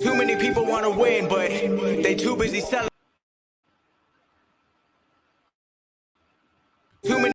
Too many people want to win, but they too busy selling. Too many.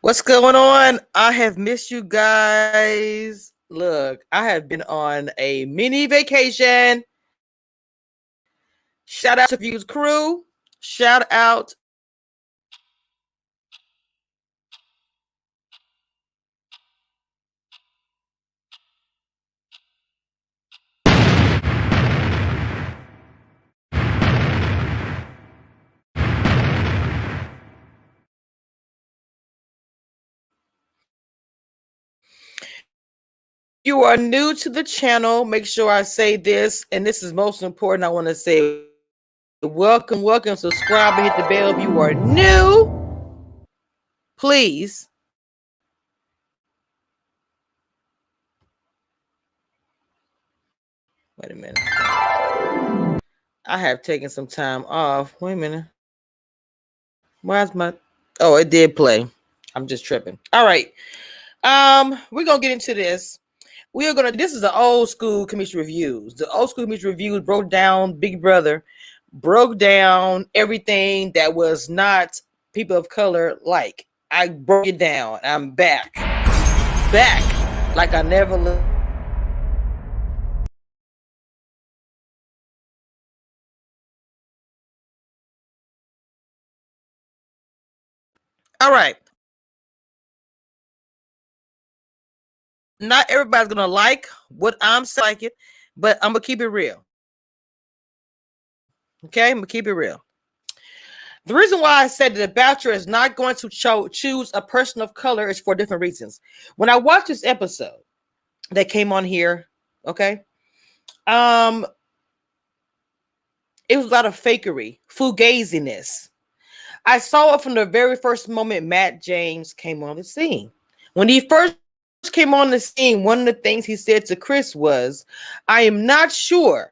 What's going on? I have missed you guys. Look, I have been on a mini vacation. Shout out to Views Crew. Shout out. You are new to the channel. Make sure I say this, and this is most important. I want to say welcome, subscribe, and hit the bell if you are new. Please. Wait a minute. I have taken some time off. Wait a minute. Why's my... Oh, it did play. I'm just tripping. All right. We're gonna get into this. This is the old school commission reviews. The old school commission reviews broke down Big Brother, broke down everything that was not people of color like. I broke it down. I'm back like I never left. All right. Not everybody's gonna like what I'm saying, but I'm gonna keep it real. Okay, I'm gonna keep it real. The reason why I said that the Bachelor is not going to choose a person of color is for different reasons. When I watched this episode that came on here, okay, it was a lot of fakery, fugaziness. I saw it from the very first moment Matt James came on the scene. When he first came on the scene, one of the things he said to Chris was, I am not sure,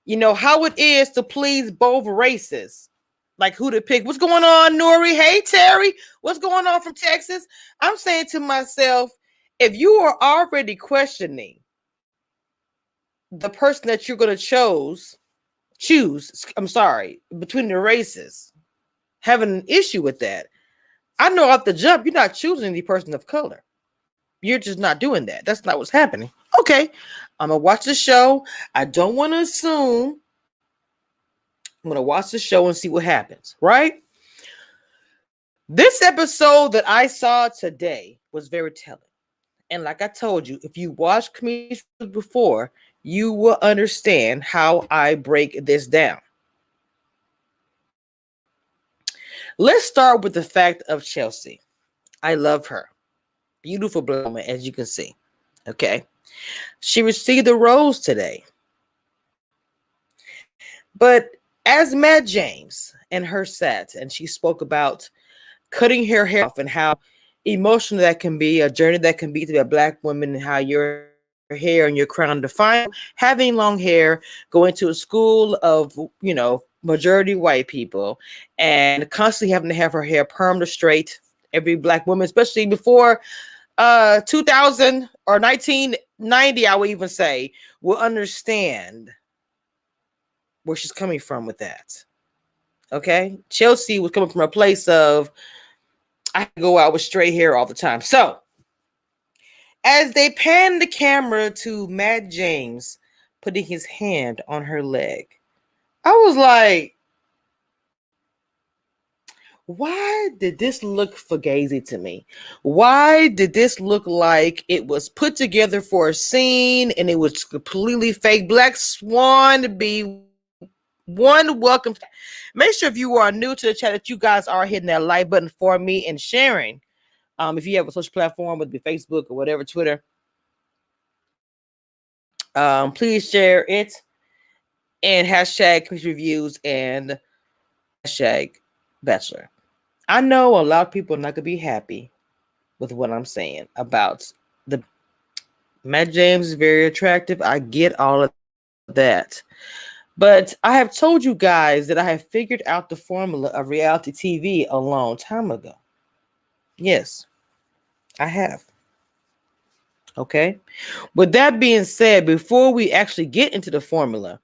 how it is to please both races. Like who to pick. What's going on, Nori? Hey, Terry. What's going on from Texas? I'm saying to myself, if you are already questioning the person that you're going to choose, between the races, having an issue with that, I know off the jump, you're not choosing the person of color. You're just not doing that. That's not what's happening. Okay, I'm going to watch the show. I don't want to assume. I'm going to watch the show and see what happens, right? This episode that I saw today was very telling. And like I told you, if you watched comedians before, you will understand how I break this down. Let's start with the fact of Chelsea. I love her. Beautiful woman, as you can see. Okay. She received the rose today. But as Matt James and her sat, and she spoke about cutting her hair off and how emotional that can be, a journey that can be to be a Black woman, and how your hair and your crown define having long hair, going to a school of, majority white people, and constantly having to have her hair permed or straight. Every Black woman, especially before 2000 or 1990, I would even say, will understand where she's coming from with that. Okay. Chelsea was coming from a place of, I go out with straight hair all the time. So as they pan the camera to Matt James putting his hand on her leg, I was like, why did this look fugazi to me? Why did this look like it was put together for a scene and it was completely fake? Black Swan to be one welcome. Make sure if you are new to the chat that you guys are hitting that like button for me and sharing. If you have a social platform, whether it be Facebook or whatever, Twitter, please share it and hashtag reviews and hashtag Bachelor. I know a lot of people are not gonna be happy with what I'm saying about the Matt James is very attractive. I get all of that. But I have told you guys that I have figured out the formula of reality TV a long time ago. Yes, I have. Okay. With that being said, before we actually get into the formula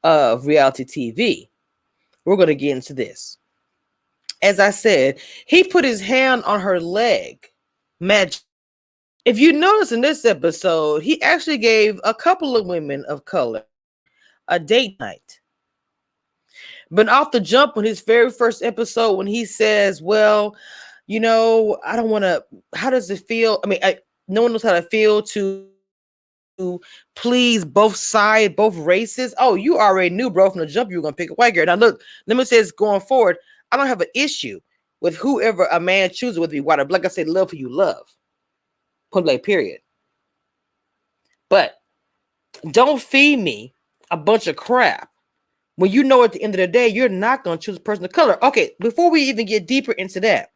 of reality TV, we're going to get into this. As I said, he put his hand on her leg. Magic. If you notice in this episode, he actually gave a couple of women of color a date night. But off the jump on his very first episode, when he says, well, I don't want to, how does it feel? I mean, no one knows how to feel to please both sides, both races. Oh, you already knew, bro, from the jump you were going to pick a white girl. Now, look, let me say this going forward. I don't have an issue with whoever a man chooses, whether it be white or black. I say, love who you love. Point blank, period. But don't feed me a bunch of crap when you know at the end of the day, you're not going to choose a person of color. Okay, before we even get deeper into that,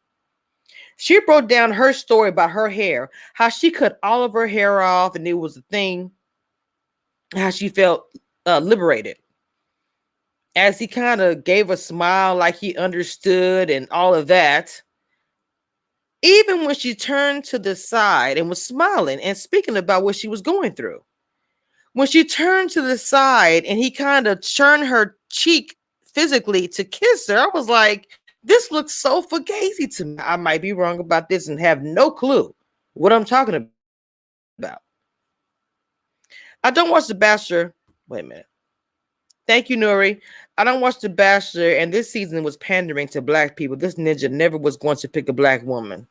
she broke down her story about her hair, how she cut all of her hair off and it was a thing, how she felt liberated. As he kind of gave a smile like he understood and all of that. Even when she turned to the side and was smiling and speaking about what she was going through. When she turned to the side and he kind of turned her cheek physically to kiss her, I was like, this looks so fugazi to me. I might be wrong about this and have no clue what I'm talking about. I don't watch The Bachelor. Wait a minute. Thank you, Nuri. I don't watch The Bachelor, and this season was pandering to black people. This ninja never was going to pick a black woman.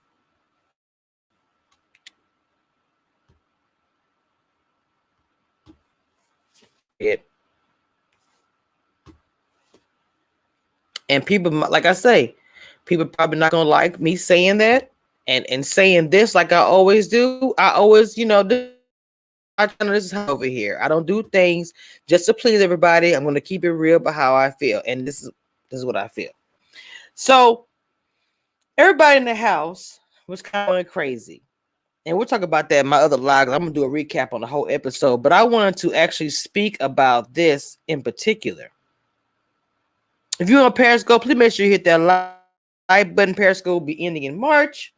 And people, like I say, people probably not gonna like me saying that and saying this like I always do. I always, this is how over here. I don't do things just to please everybody. I'm gonna keep it real about how I feel, and this is what I feel. So everybody in the house was kind of going crazy. And we'll talk about that in my other live. I'm going to do a recap on the whole episode. But I wanted to actually speak about this in particular. If you're on Periscope, please make sure you hit that like button. Periscope will be ending in March.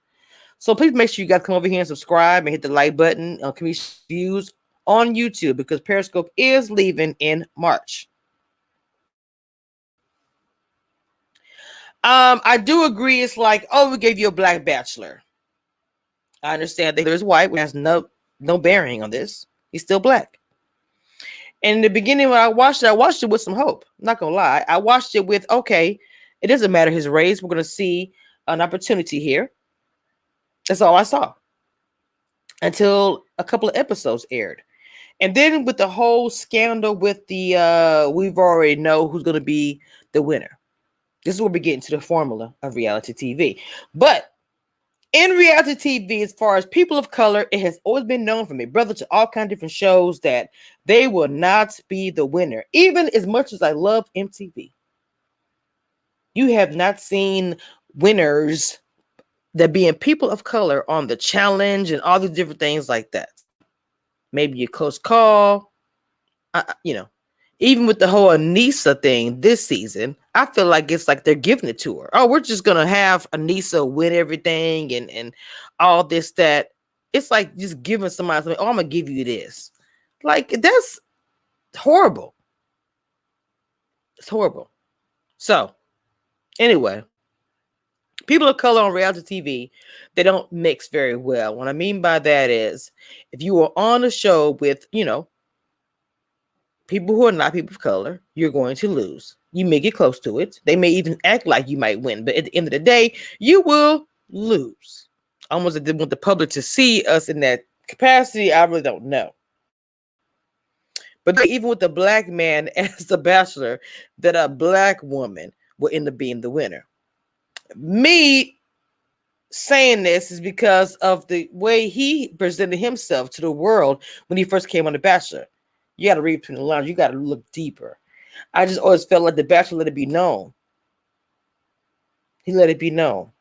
So please make sure you guys come over here and subscribe and hit the like button on community views on YouTube because Periscope is leaving in March. I do agree. It's like, oh, we gave you a black bachelor. I understand that there's white, which has no bearing on this. He's still black. And in the beginning, when I watched it with some hope. I'm not gonna lie. I watched it with, okay, it doesn't matter his race. We're gonna see an opportunity here. That's all I saw. Until a couple of episodes aired. And then with the whole scandal with the we've already know who's gonna be the winner. This is where we get into the formula of reality TV. But in reality TV, as far as people of color, it has always been known from me, brother, to all kinds of different shows that they will not be the winner. Even as much as I love MTV, you have not seen winners that being people of color on the challenge and all these different things like that. Maybe a close call, even with the whole Anissa thing this season, I feel like it's like they're giving it to her. Oh, we're just going to have Anissa win everything and all this, that. It's like just giving somebody something. Oh, I'm going to give you this. Like, that's horrible. It's horrible. So, anyway, people of color on reality TV, they don't mix very well. What I mean by that is if you are on a show with, people who are not people of color, you're going to lose. You may get close to it. They may even act like you might win, but at the end of the day, you will lose. Almost as they want the public to see us in that capacity, I really don't know. But even with the black man as the bachelor, that a black woman will end up being the winner. Me saying this is because of the way he presented himself to the world when he first came on The Bachelor. You got to read between the lines. You got to look deeper. I just always felt like The Bachelor let it be known. He let it be known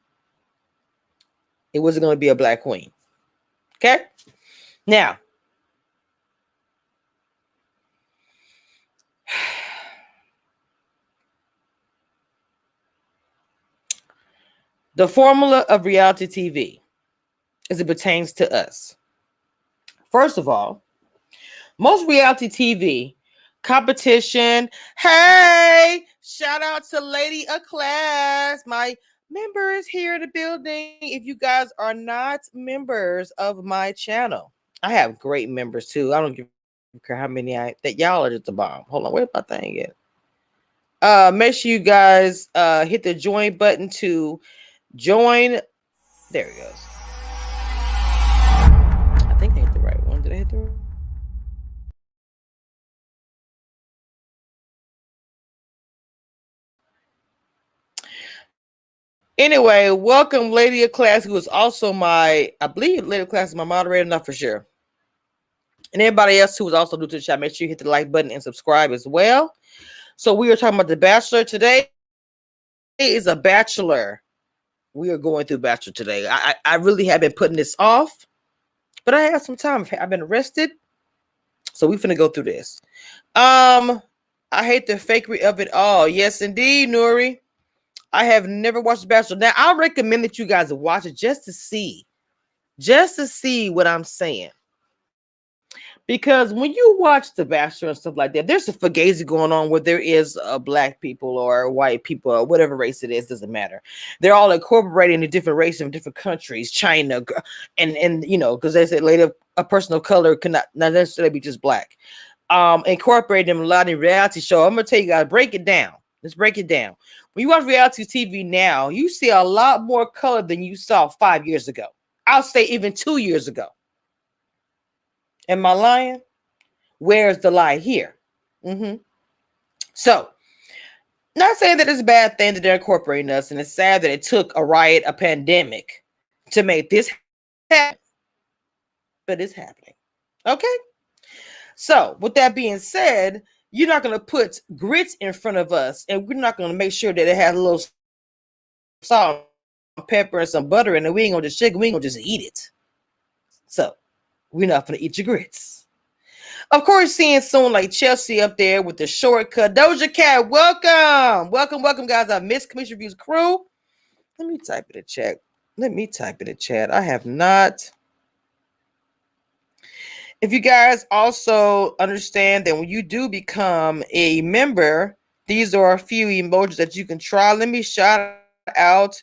it wasn't going to be a black queen. Okay? Now, the formula of reality TV as it pertains to us. First of all, most reality TV competition. Hey, shout out to Lady of Class. My member is here in the building. If you guys are not members of my channel, I have great members too. I don't care how many that y'all are just the bomb. Hold on, where's my thing at? Make sure you guys hit the join button to join. There it goes. I think I hit the right one. Did I hit the right? Anyway, welcome Lady of Class, who is also I believe Lady of Class is my moderator, not for sure. And everybody else who is also new to the chat, make sure you hit the like button and subscribe as well. So we are talking about The Bachelor today. Is a Bachelor. We are going through Bachelor today. I really have been putting this off, but I have some time. I've been arrested, so we're finna go through this. I hate the fakery of it all. Yes, indeed, Nuri. I have never watched The Bachelor. Now, I recommend that you guys watch it just to see what I'm saying. Because when you watch The Bachelor and stuff like that, there's a fugazi going on where there is black people or white people or whatever race it is, doesn't matter. They're all incorporating the different races in different countries, China, and you know, because they say later a person of color cannot not necessarily be just black. Incorporating them a lot in reality show. I'm gonna tell you guys, break it down. Let's break it down. When you watch reality TV now, you see a lot more color than you saw 5 years ago. I'll say even 2 years ago. Am I lying? Where's the lie here? So, not saying that it's a bad thing that they're incorporating us, and it's sad that it took a riot, a pandemic to make this happen, but it's happening. Okay? So, with that being said, you're not going to put grits in front of us, and we're not going to make sure that it has a little salt, and pepper, and some butter in it. We ain't going to just shake it. We ain't going to just eat it. So, we're not going to eat your grits. Of course, seeing someone like Chelsea up there with the shortcut. Doja Cat, welcome. Welcome, guys. I missed Commission Reviews crew. Let me type in the chat. I have not. If you guys also understand that when you do become a member, these are a few emojis that you can try. Let me shout out,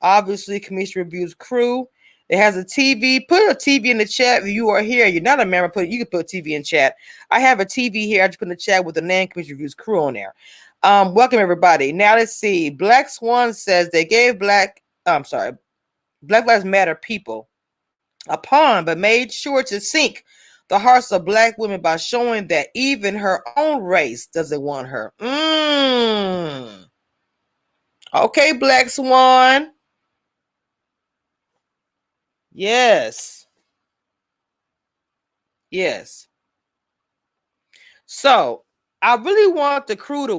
obviously, Commission Reviews crew. It has a TV. Put a TV in the chat if you are here. You're not a member. You can put TV in chat. I have a TV here. I just put in the chat with the name Commission Reviews crew on there. Welcome, everybody. Now, let's see. Black Swan says they gave Black Lives Matter people a pawn, but made sure to sink the hearts of black women by showing that even her own race doesn't want her. Okay, Black Swan. Yes. So I really want the crew to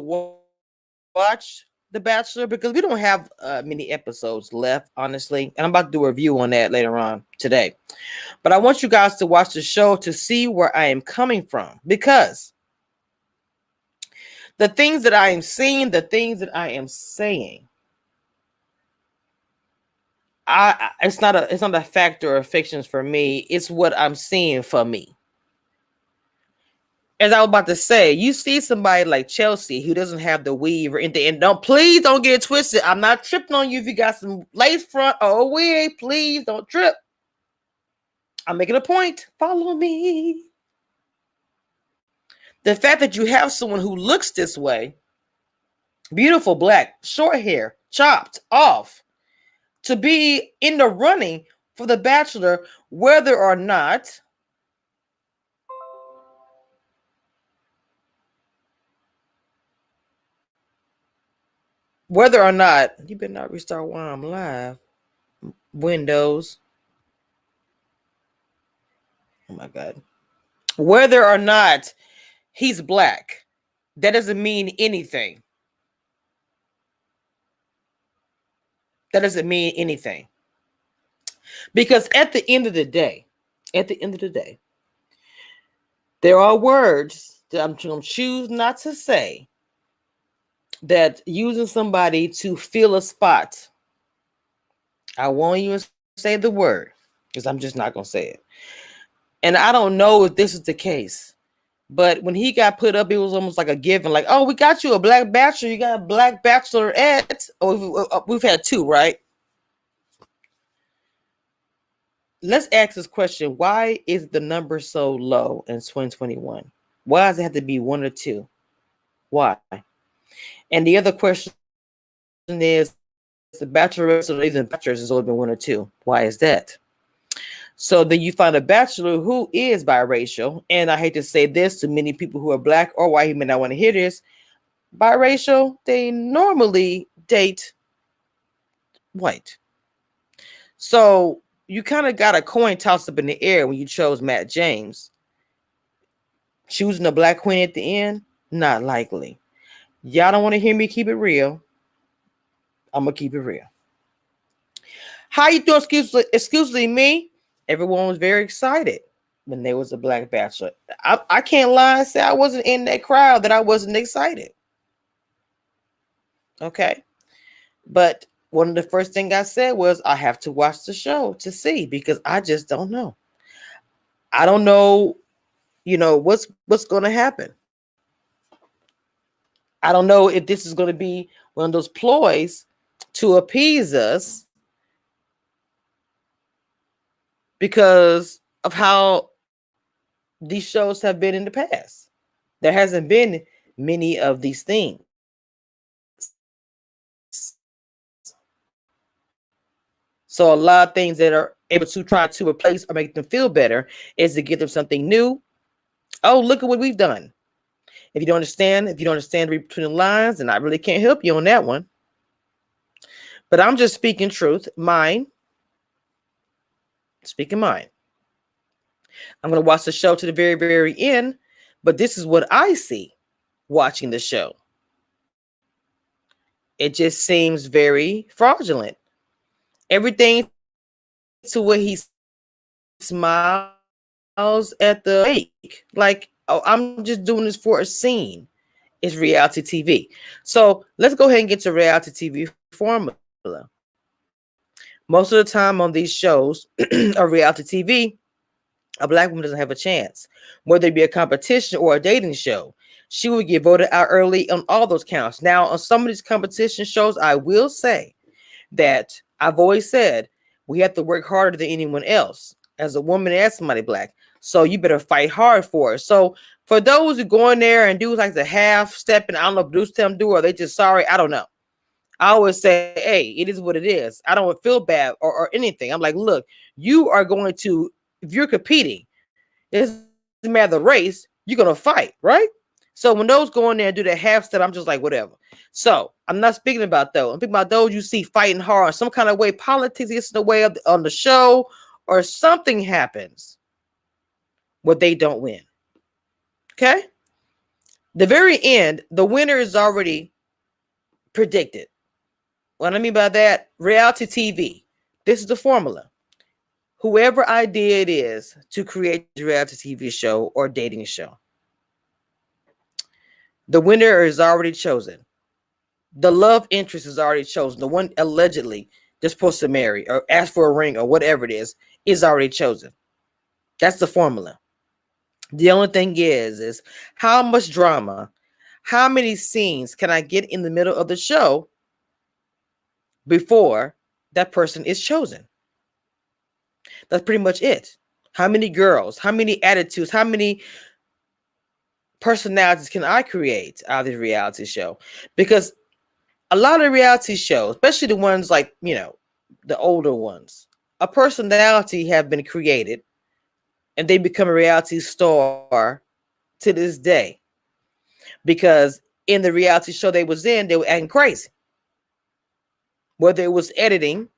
watch The Bachelor because we don't have many episodes left, honestly. And I'm about to do a review on that later on today. But I want you guys to watch the show to see where I am coming from, because the things that I am seeing, the things that I am saying, it's not a factor of fictions for me. It's what I'm seeing for me. As I was about to say, you see somebody like Chelsea who doesn't have the weave or anything, and please don't get it twisted. I'm not tripping on you if you got some lace front or a wig. Please don't trip. I'm making a point. Follow me. The fact that you have someone who looks this way beautiful black, short hair, chopped off, to be in the running for the Bachelor, whether or not you better not restart while I'm live. Windows. Oh my God. Whether or not he's black, that doesn't mean anything. That doesn't mean anything. Because at the end of the day, there are words that I'm going to choose not to say that using somebody to fill a spot. I won't even say the word because I'm just not going to say it. And I don't know if this is the case, but when he got put up, it was almost like a given, like, oh, we got you a black bachelor, you got a black bachelorette. Oh, we've had two, right? Let's ask this question. Why is the number so low in 2021? Why does it have to be one or two? Why? And the other question is the bachelorettes or even bachelors has only been one or two. Why is that? So then you find a bachelor who is biracial. And I hate to say this to many people who are black or white, who may not want to hear this. Biracial, they normally date white. So you kind of got a coin tossed up in the air when you chose Matt James. Choosing a black queen at the end, not likely. Y'all don't want to hear me keep it real. I'm going to keep it real. How you doing? Excuse me. Everyone was very excited when there was a black bachelor. I can't lie and say I wasn't in that crowd, that I wasn't excited. Okay. But one of the first things I said was I have to watch the show to see, because I just don't know. I don't know, what's going to happen. I don't know if this is going to be one of those ploys to appease us because of how these shows have been in the past. There hasn't been many of these things. So a lot of things that are able to try to replace or make them feel better is to give them something new. Oh, look at what we've done. If you don't understand between the lines, then I really can't help you on that one. But I'm just speaking truth, speaking mine. I'm going to watch the show to the very, very end, but this is what I see watching the show. It just seems very fraudulent. Everything to where he smiles at the wake, like, oh, I'm just doing this for a scene. It's reality TV. So let's go ahead and get to reality TV formula. Most of the time on these shows or reality TV, a black woman doesn't have a chance, whether it be a competition or a dating show. She would get voted out early on all those counts. Now, on some of these competition shows, I will say that I've always said we have to work harder than anyone else as a woman and somebody black. So you better fight hard for it. So for those who go in there and do like the half step, and I don't know if produce them do, or they just sorry, I don't know. I always say, hey, it is what it is. I don't feel bad or anything. I'm like, look, you are going to, if you're competing, it doesn't matter the race, you're going to fight, right? So when those go in there and do that half step, I'm just like, whatever. So I'm not speaking about those. I'm speaking about those you see fighting hard, some kind of way politics gets in the way of on the show, or something happens where they don't win. Okay? The very end, the winner is already predicted. What I mean by that, reality TV. This is the formula. Whoever idea it is to create a reality TV show or dating show, the winner is already chosen. The love interest is already chosen. The one allegedly they're supposed to marry or ask for a ring or whatever it is already chosen. That's the formula. The only thing is how much drama, how many scenes can I get in the middle of the show before that person is chosen? That's pretty much it. How many girls, how many attitudes, how many personalities can I create out of this reality show? Because A lot of reality shows, especially the ones like, the older ones, a personality have been created and they become a reality star to this day because in the reality show they was in, they were acting crazy. Whether it was editing,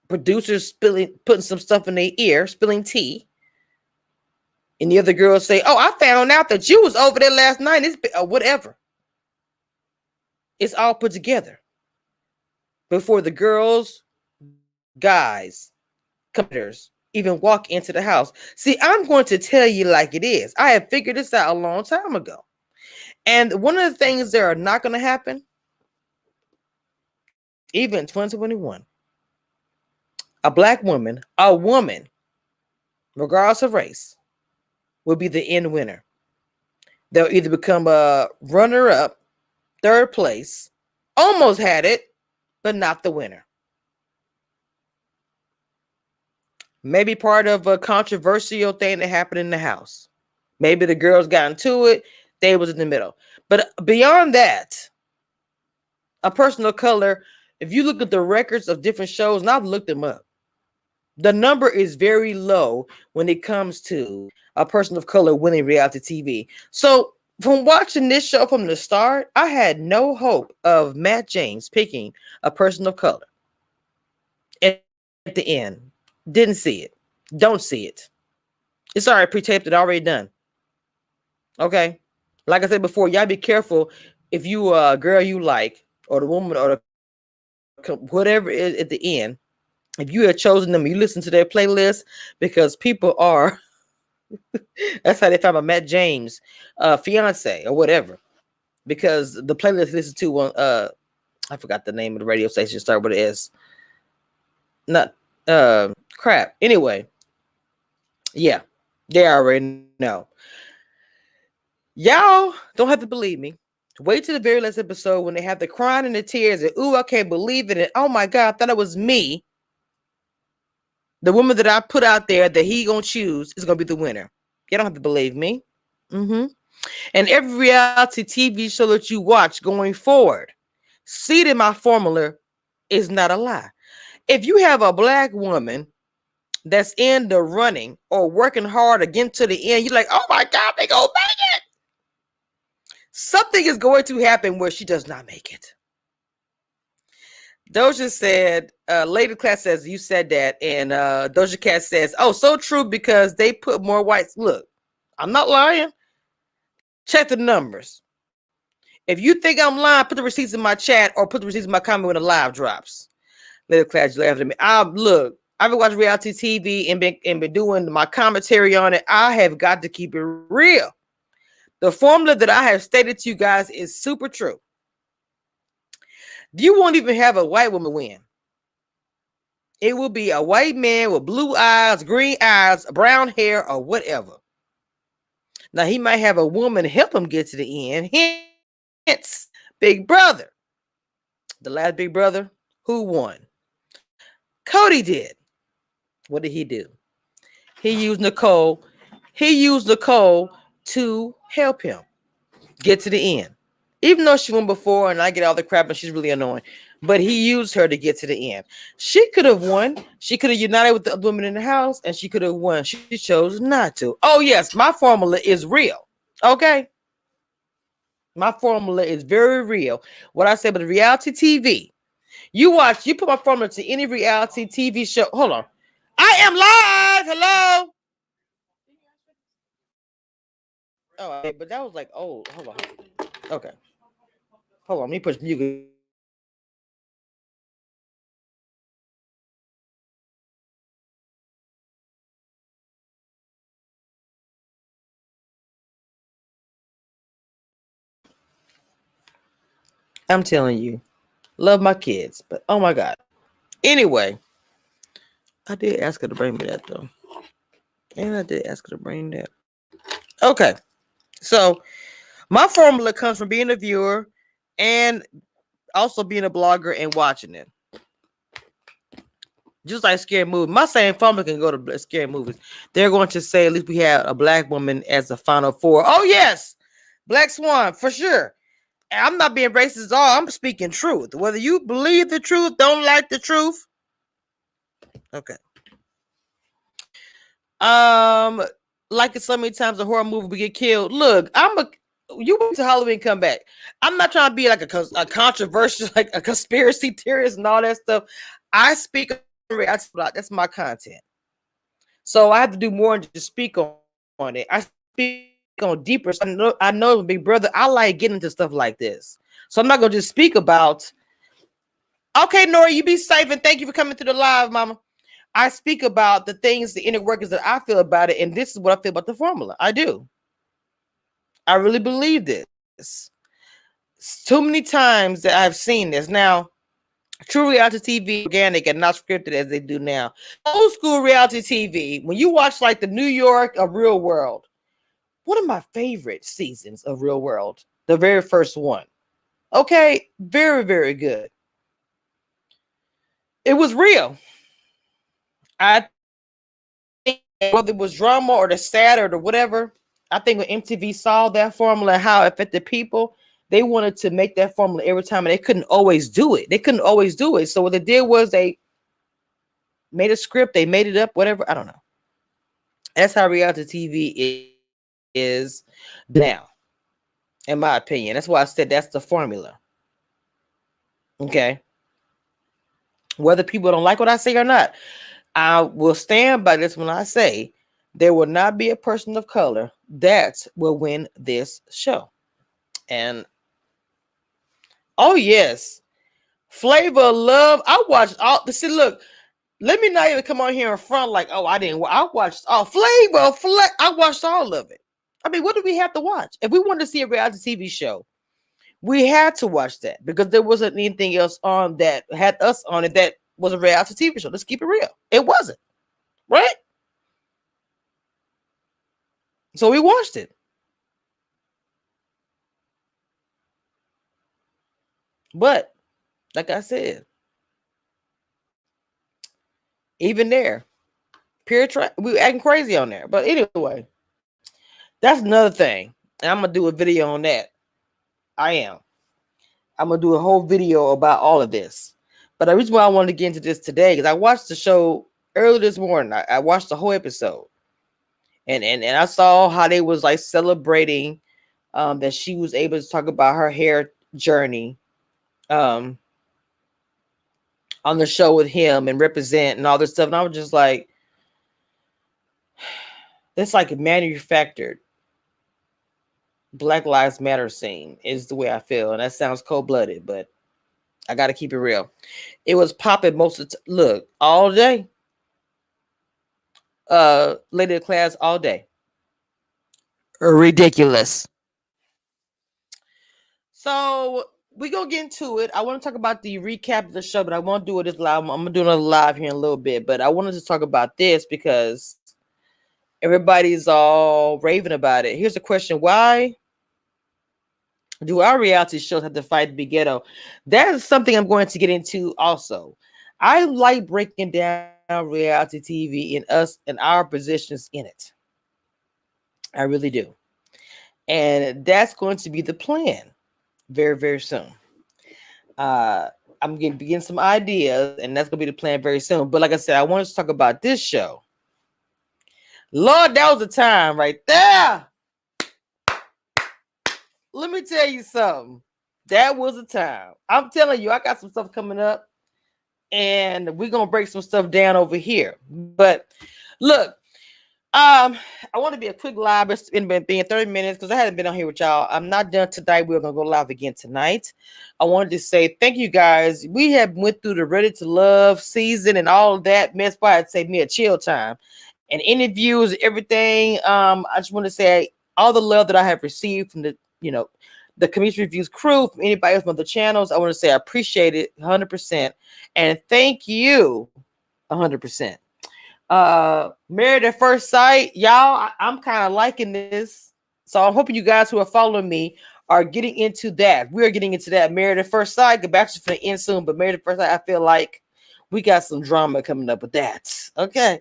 producers putting some stuff in their ear, spilling tea, and the other girls say, "Oh, I found out that you was over there last night," or whatever. It's all put together before the girls, guys, competitors even walk into the house. See, I'm going to tell you like it is. I have figured this out a long time ago. And one of the things that are not going to happen, even in 2021, a woman, regardless of race, will be the end winner. They'll either become a runner-up, third place, almost had it, but not the winner. Maybe part of a controversial thing that happened in the house. Maybe the girls got into it, they was in the middle. But beyond that, a person of color, if you look at the records of different shows, and I've looked them up, the number is very low when it comes to a person of color winning reality TV. So from watching this show from the start, I had no hope of Matt James picking a person of color. At the end, didn't see it. Don't see it. It's already pre-taped and already done. Okay? Like I said before, y'all be careful if you a girl you like, or the woman, or the whatever is at the end. If you have chosen them, you listen to their playlist, because people are that's how they found out Matt James fiance or whatever, because the playlist listen to on I forgot the name of the radio station, start with an S. Not crap. Anyway, yeah, they already know. Y'all don't have to believe me. Wait till the very last episode when they have the crying and the tears and ooh, I can't believe it, and oh my god, I thought it was me. The woman that I put out there that he gonna choose is gonna be the winner. You don't have to believe me. And every reality TV show that you watch going forward, see that my formula is not a lie. If you have a black woman that's in the running or working hard to get to the end, you're like, oh my god, they gonna make it. Something is going to happen where she does not make it. Doja said, Lady Class says, you said that. And Doja Cat says, oh, so true, because they put more whites. Look, I'm not lying. Check the numbers. If you think I'm lying, put the receipts in my chat or put the receipts in my comment when the live drops. Lady Class, you laughed at me. Look, I've been watching reality TV and been doing my commentary on it. I have got to keep it real. The formula that I have stated to you guys is super true. You won't even have a white woman win. It will be a white man with blue eyes, green eyes, brown hair, or whatever. Now, he might have a woman help him get to the end. Hence, Big Brother. The last Big Brother, who won? Cody did. What did he do? He used Nicole. He used Nicole to help him get to the end. Even though she won before and I get all the crap and she's really annoying, but he used her to get to the end. She could have won. She could have united with the women in the house and she could have won. She chose not to. Oh, yes, my formula is real. Okay? My formula is very real. What I said, but reality TV, you put my formula to any reality TV show. Hold on. I am live. Hello. Oh, but that was like, oh, hold on. Okay. Hold on, let me push mute. I'm telling you, love my kids, but oh my god. Anyway, I did ask her to bring me that though. And I did ask her to bring that. Okay. So my formula comes from being a viewer and also being a blogger and watching it. Just like scary movies. My same formula can go to scary movies. They're going to say at least we have a black woman as the final four. Oh, yes. Black Swan, for sure. I'm not being racist at all. I'm speaking truth. Whether you believe the truth, don't like the truth. Okay. Um, like so many times a horror movie we get killed. Look, you wait to Halloween come back. I'm not trying to be like a controversial, like a conspiracy theorist and all that stuff. I speak on reality. That's my content. So I have to do more than just speak on it. I speak on deeper. I know, big brother, I like getting into stuff like this. So I'm not gonna just speak about. Okay, Nora, you be safe and thank you for coming to the live, mama. I speak about the things, the inner workings that I feel about it, and this is what I feel about the formula. I do. I really believe this. It's too many times that I've seen this. Now, true reality TV, organic and not scripted as they do now. Old school reality TV, when you watch like the New York of Real World, one of my favorite seasons of Real World, the very first one. Okay, very, very good. It was real. I think whether it was drama or the sad or the whatever, I think when MTV saw that formula, how it affected people, they wanted to make that formula every time, and they couldn't always do it. They couldn't always do it. So what they did was they made a script, they made it up, whatever. I don't know. That's how reality TV is now, in my opinion. That's why I said that's the formula. Okay. Whether people don't like what I say or not, I will stand by this when I say there will not be a person of color that will win this show. And oh yes, Flavor of Love. I watched all the see. Look, let me not even come on here in front like, oh, I didn't. I watched all I watched all of it. I mean, what do we have to watch? If we wanted to see a reality TV show, we had to watch that because there wasn't anything else on that had us on it that was a reality TV show. Let's keep it real. It wasn't, right? So we watched it. But like I said, even there, we were acting crazy on there. But anyway, that's another thing. And I'm gonna do a video on that. I am. I'm gonna do a whole video about all of this. But the reason why I wanted to get into this today is I watched the show early this morning. I watched the whole episode, and I saw how they was like celebrating that she was able to talk about her hair journey um, on the show with him and represent and all this stuff. And I was just like, it's like a manufactured Black Lives Matter scene is the way I feel. And that sounds cold-blooded, but I got to keep it real. It was popping most of the look all day. Lady of the class all day. Ridiculous. So we gonna get into it. I want to talk about the recap of the show, but I won't do it as live. I'm gonna do another live here in a little bit. But I wanted to talk about this because everybody's all raving about it. Here's a question: why do our reality shows have to fight to be ghetto? That is something I'm going to get into also. I like breaking down reality TV and us and our positions in it. I really do. And that's going to be the plan very, very soon. I'm going to begin some ideas, and that's going to be the plan very soon. But like I said, I wanted to talk about this show. Lord, that was the time right there. Let me tell you something. That was the time. I'm telling you, I got some stuff coming up, and we're going to break some stuff down over here. But look, I want to be a quick live. It's been 30 minutes because I hadn't been on here with y'all. I'm not done tonight. We're gonna go live again tonight. I wanted to say thank you guys. We have went through the Ready to Love season and all of that mess. Why I'd say me a chill time and interviews, everything. I just want to say all the love that I have received from the Community Reviews crew, from anybody else from other channels. I want to say I appreciate it 100%, and thank you 100%. Married at First Sight, y'all, I'm kind of liking this, so I'm hoping you guys who are following me are getting into that. We're getting into that. Married at First Sight, the Bachelor's going to end soon, but Married at First Sight, I feel like we got some drama coming up with that. Okay,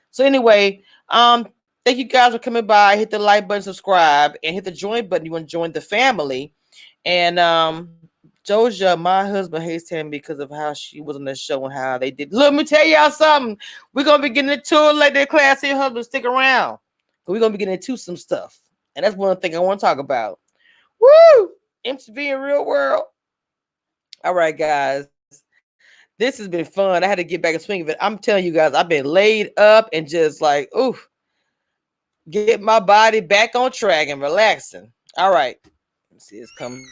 so anyway, thank you guys for coming by. Hit the like button, subscribe, and hit the join button. You want to join the family, And Joja, my husband hates him because of how she was on the show and how they did. Let me tell y'all something. We're gonna be getting into it like that class. Your husband, stick around. We're gonna be getting into some stuff, and that's one thing I want to talk about. Woo! MTV in real world. All right, guys. This has been fun. I had to get back and swing of it. I'm telling you guys, I've been laid up and just like, ooh, get my body back on track and relaxing. All right. Let's see, it's coming